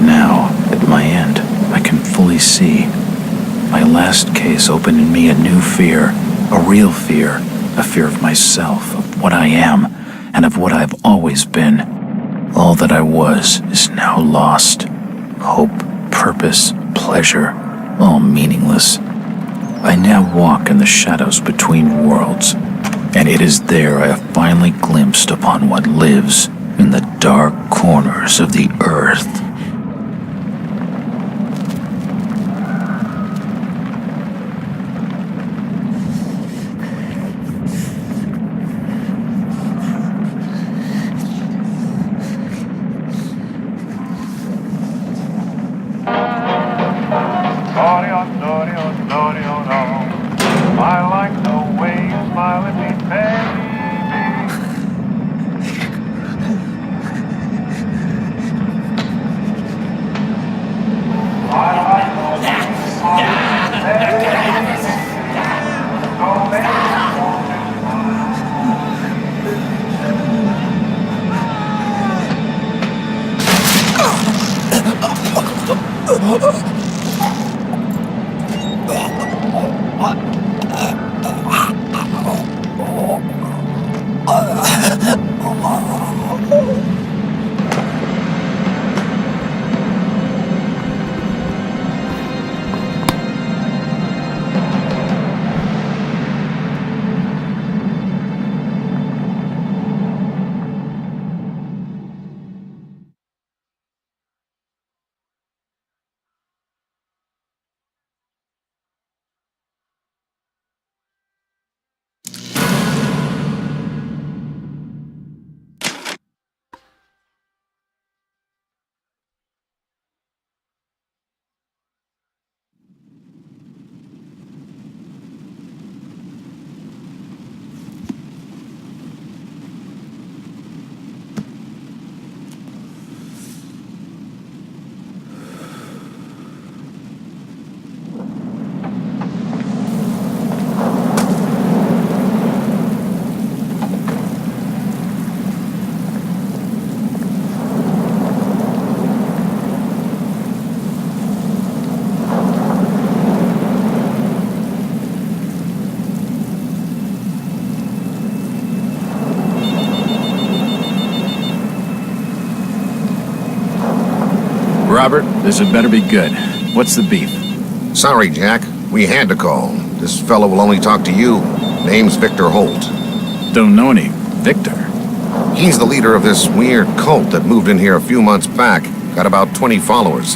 Now, at my end, I can fully see. My last case opened in me a new fear, a real fear, a fear of myself, of what I am, and of what I've always been. All that I was is now lost. Hope, purpose, pleasure, all meaningless. I now walk in the shadows between worlds, and it is there I have finally glimpsed upon what lives in the dark corners of the earth. I like the way you smile at me, baby. I like the way you smile at me, baby. So baby, Robert, this had better be good. What's the beef? Sorry, Jack. We had to call. This fellow will only talk to you. Name's Victor Holt. Don't know any Victor. He's the leader of this weird cult that moved in here a few months back. Got about 20 followers.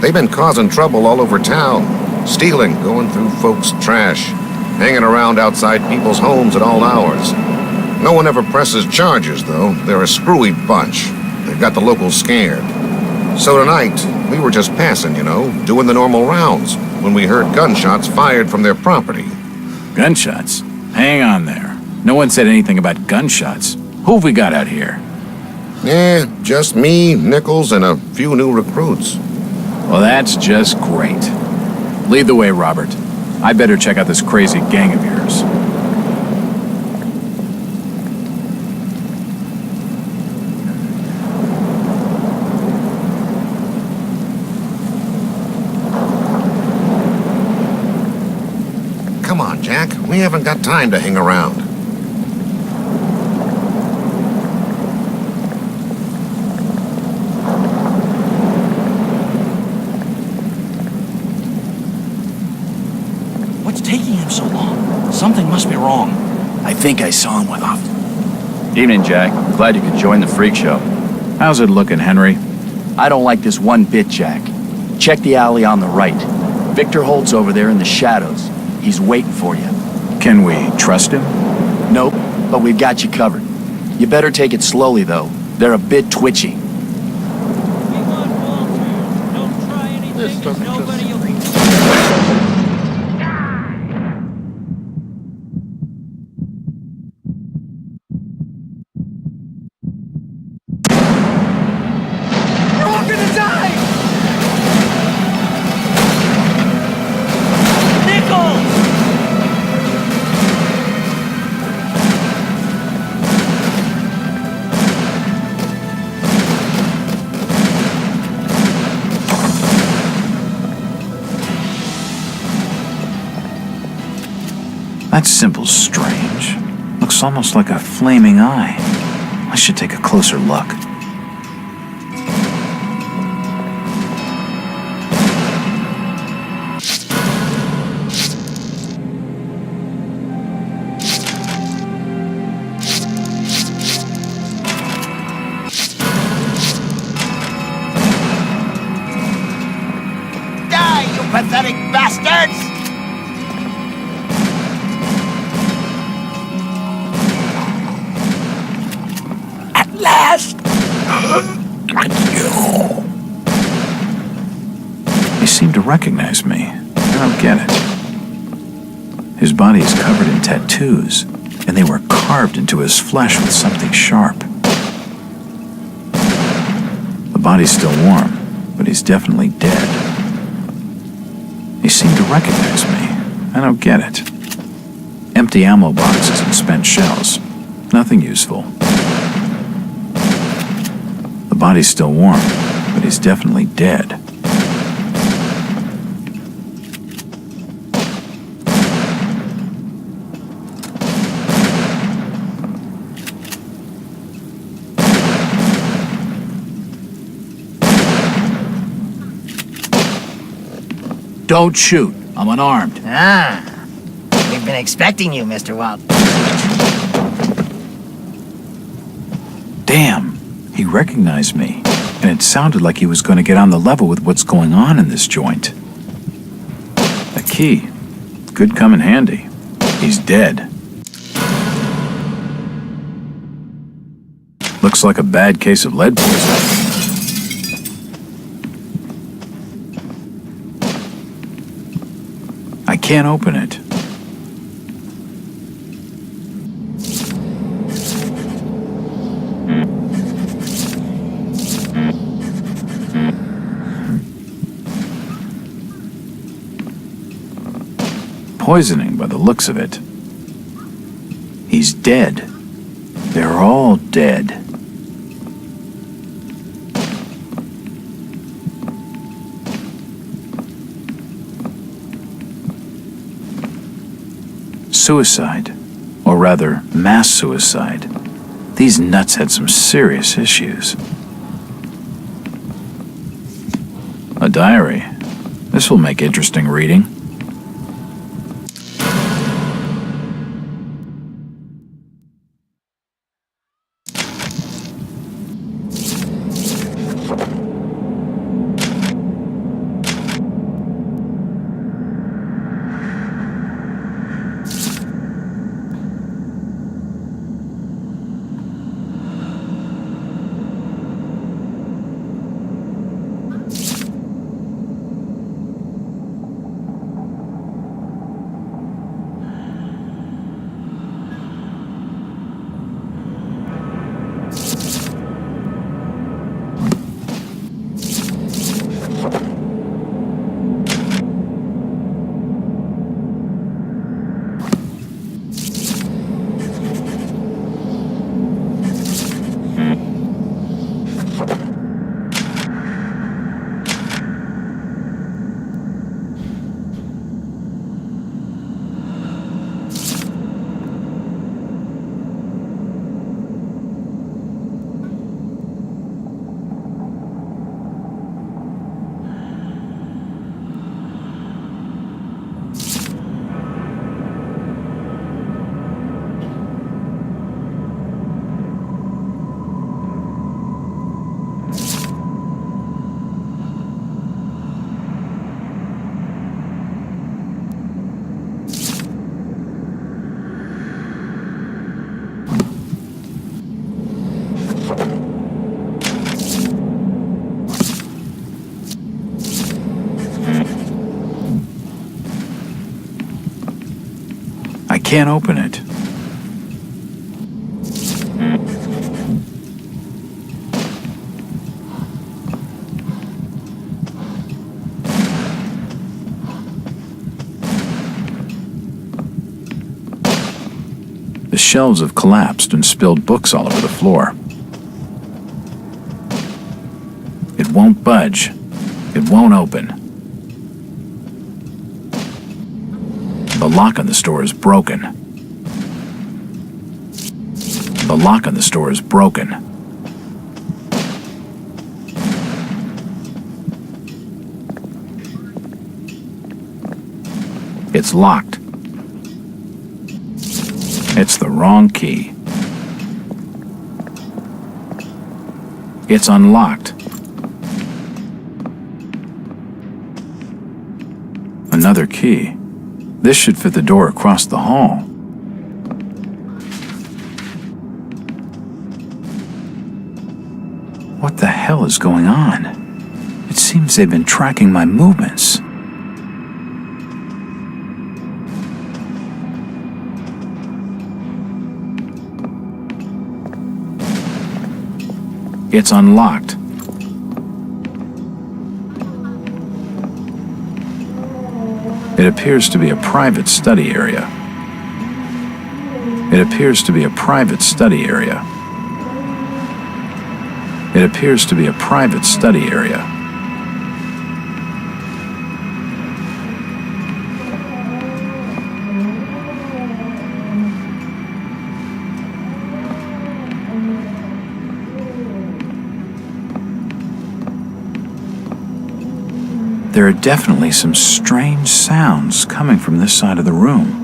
They've been causing trouble all over town. Stealing, going through folks' trash. Hanging around outside people's homes at all hours. No one ever presses charges, though. They're a screwy bunch. They've got the locals scared. So tonight, we were just passing, doing the normal rounds, when we heard gunshots fired from their property. Gunshots? Hang on there. No one said anything about gunshots. Who have we got out here? Just me, Nichols, and a few new recruits. Well, that's just great. Lead the way, Robert. I better check out this crazy gang of yours. Come on, Jack. We haven't got time to hang around. What's taking him so long? Something must be wrong. I think I saw him with off. Evening, Jack. Glad you could join the freak show. How's it looking, Henry? I don't like this one bit, Jack. Check the alley on the right. Victor Holt's over there in the shadows. He's waiting for you. Can we trust him? Nope, but we've got you covered. You better take it slowly, though. They're a bit twitchy. This doesn't just... That symbol's strange. Looks almost like a flaming eye. I should take a closer look. Die, you pathetic bastards! At last! He seemed to recognize me. I don't get it. His body is covered in tattoos, and they were carved into his flesh with something sharp. The body's still warm, but he's definitely dead. He seemed to recognize me. I don't get it. Empty ammo boxes and spent shells. Nothing useful. The body's still warm, but he's definitely dead. Don't shoot. I'm unarmed. Ah, we've been expecting you, Mr. Walt. Damn, he recognized me, and it sounded like he was going to get on the level with what's going on in this joint. A key. Could come in handy. He's dead. Looks like a bad case of lead poisoning. I can't open it. Poisoning by the looks of it. He's dead. They're all dead. Suicide, or rather, mass suicide. These nuts had some serious issues. A diary. This will make interesting reading. I can't open it. The shelves have collapsed and spilled books all over the floor. It won't budge. It won't open. The The lock on the store is broken. The lock on the store is broken. It's locked. It's the wrong key. It's unlocked. Another key. This should fit the door across the hall. What the hell is going on? It seems they've been tracking my movements. It's unlocked. It appears to be a private study area. It appears to be a private study area. It appears to be a private study area. There are definitely some strange sounds coming from this side of the room.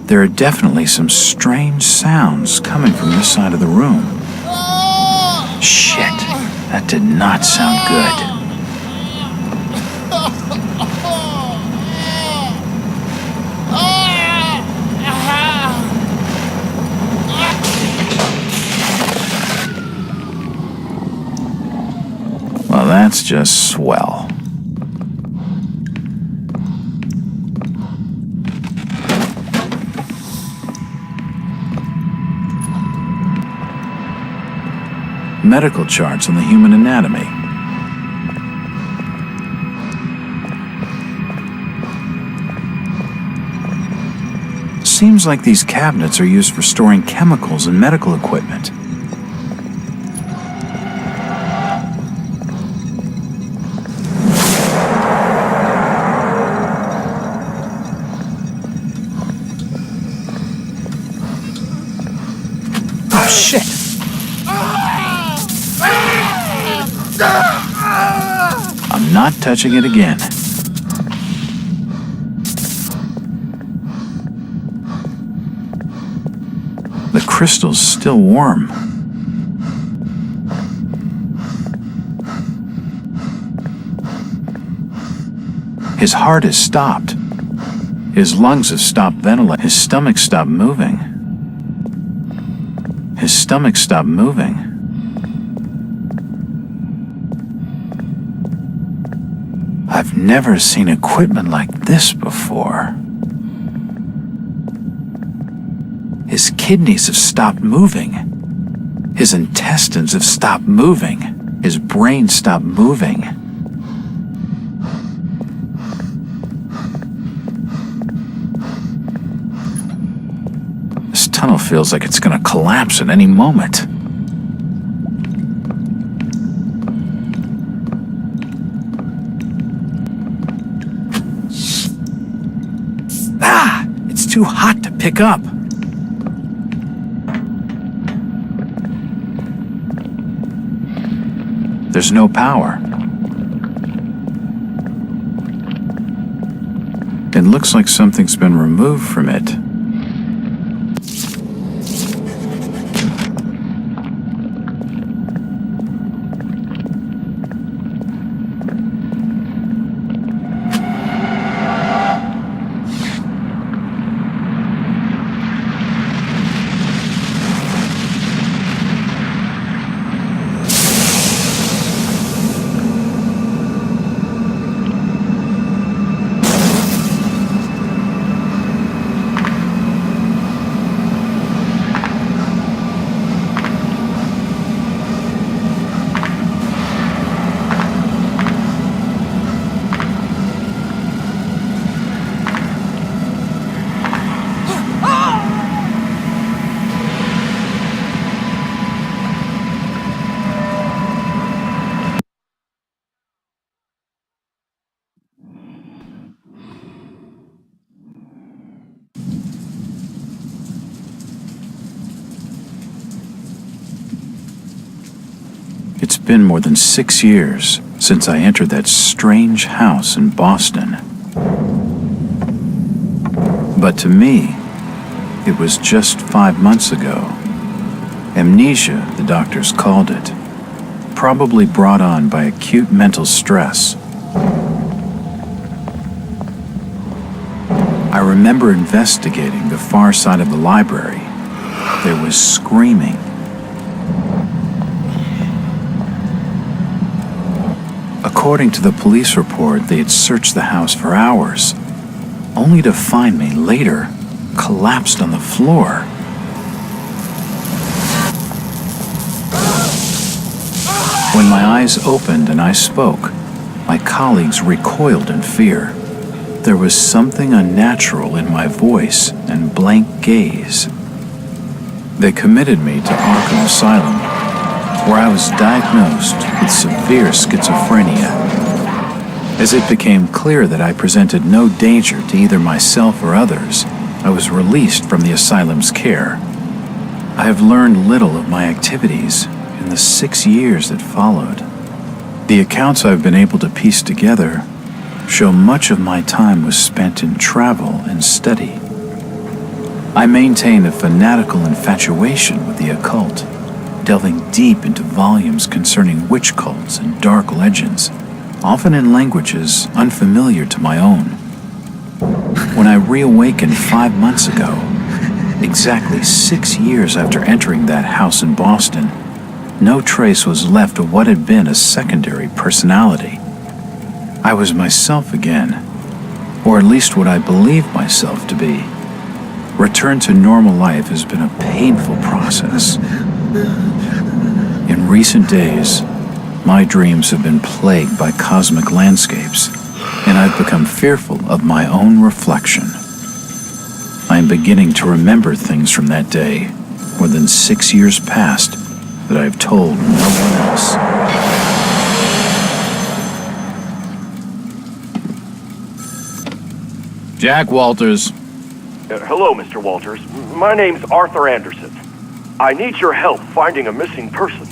There are definitely some strange sounds coming from this side of the room. Shit, that did not sound good. Well, that's just swell. Medical charts on the human anatomy. Seems like these cabinets are used for storing chemicals and medical equipment. Oh, shit! I'm not touching it again. The crystal's still warm. His heart has stopped. His lungs have stopped ventilating. His stomach stopped moving. His stomach stopped moving. I've never seen equipment like this before. His kidneys have stopped moving. His intestines have stopped moving. His brain stopped moving. This tunnel feels like it's gonna collapse at any moment. It's too hot to pick up. There's no power. It looks like something's been removed from it. been more than 6 years since I entered that strange house in Boston. But to me, it was just 5 months ago. Amnesia, the doctors called it, probably brought on by acute mental stress. I remember investigating the far side of the library. There was screaming. According to the police report, they had searched the house for hours, only to find me later collapsed on the floor. When my eyes opened and I spoke, my colleagues recoiled in fear. There was something unnatural in my voice and blank gaze. They committed me to Arkham Asylum, where I was diagnosed with severe schizophrenia. As it became clear that I presented no danger to either myself or others, I was released from the asylum's care. I have learned little of my activities in the 6 years that followed. The accounts I've been able to piece together show much of my time was spent in travel and study. I maintain a fanatical infatuation with the occult, delving deep into volumes concerning witch cults and dark legends, often in languages unfamiliar to my own. When I reawakened 5 months ago, exactly 6 years after entering that house in Boston, no trace was left of what had been a secondary personality. I was myself again, or at least what I believed myself to be. Return to normal life has been a painful process. In recent days, my dreams have been plagued by cosmic landscapes, and I've become fearful of my own reflection. I am beginning to remember things from that day, more than 6 years past, that I've told no one else. Jack Walters. Hello, Mr. Walters. My name's Arthur Anderson. I need your help finding a missing person.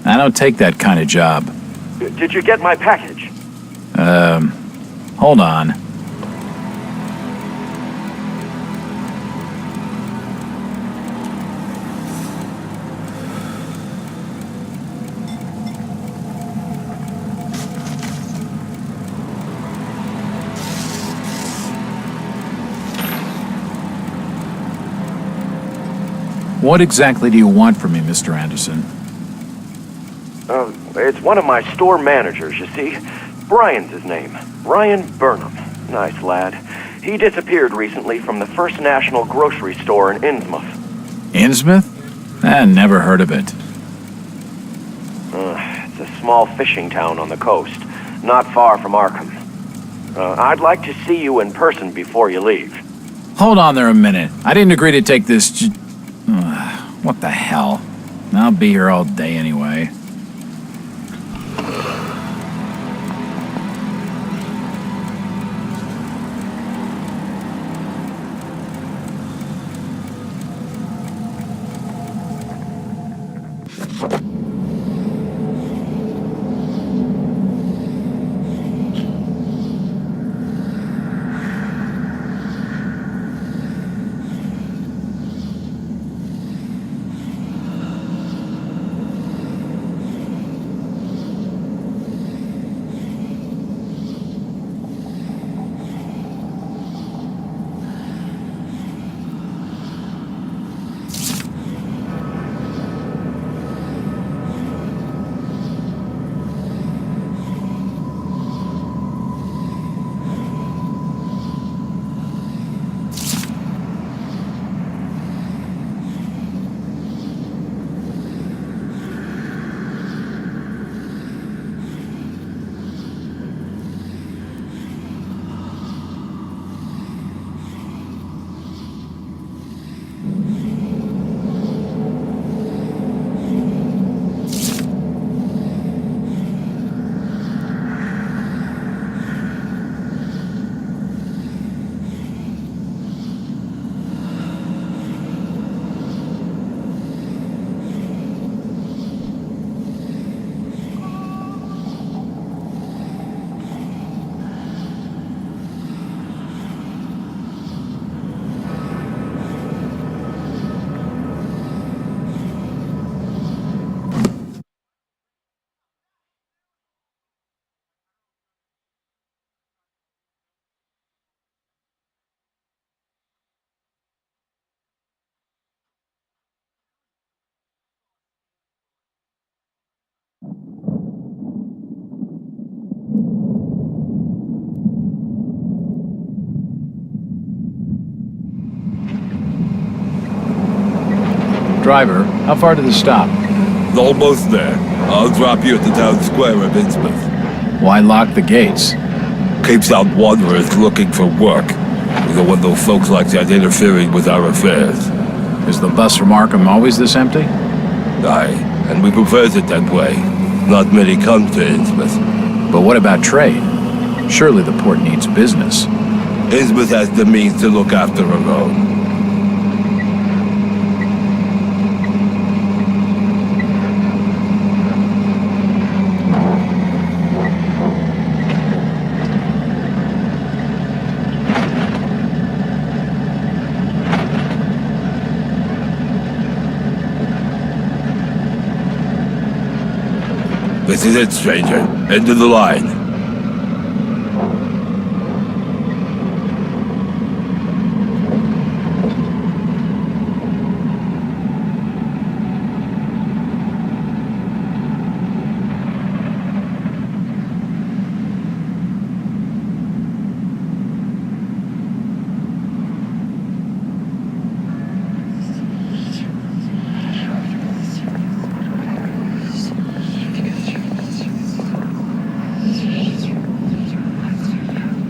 I don't take that kind of job. Did you get my package? Hold on. What exactly do you want from me, Mr. Anderson? It's one of my store managers, you see. Brian's his name. Ryan Burnham. Nice lad. He disappeared recently from the First National grocery store in Innsmouth. Innsmouth? Never heard of it. It's a small fishing town on the coast, not far from Arkham. I'd like to see you in person before you leave. Hold on there a minute. I didn't agree to take this what the hell? I'll be here all day anyway. Driver, how far to the stop? Almost there. I'll drop you at the town square of Innsmouth. Why lock the gates? Keeps out wanderers looking for work. We don't want those folks like that interfering with our affairs. Is the bus from Arkham always this empty? Aye, and we prefers it that way. Not many come to Innsmouth. But what about trade? Surely the port needs business. Innsmouth has the means to look after her own. This is it, stranger. End of the line.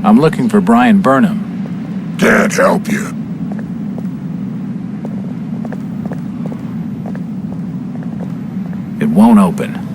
I'm looking for Brian Burnham. Can't help you. It won't open.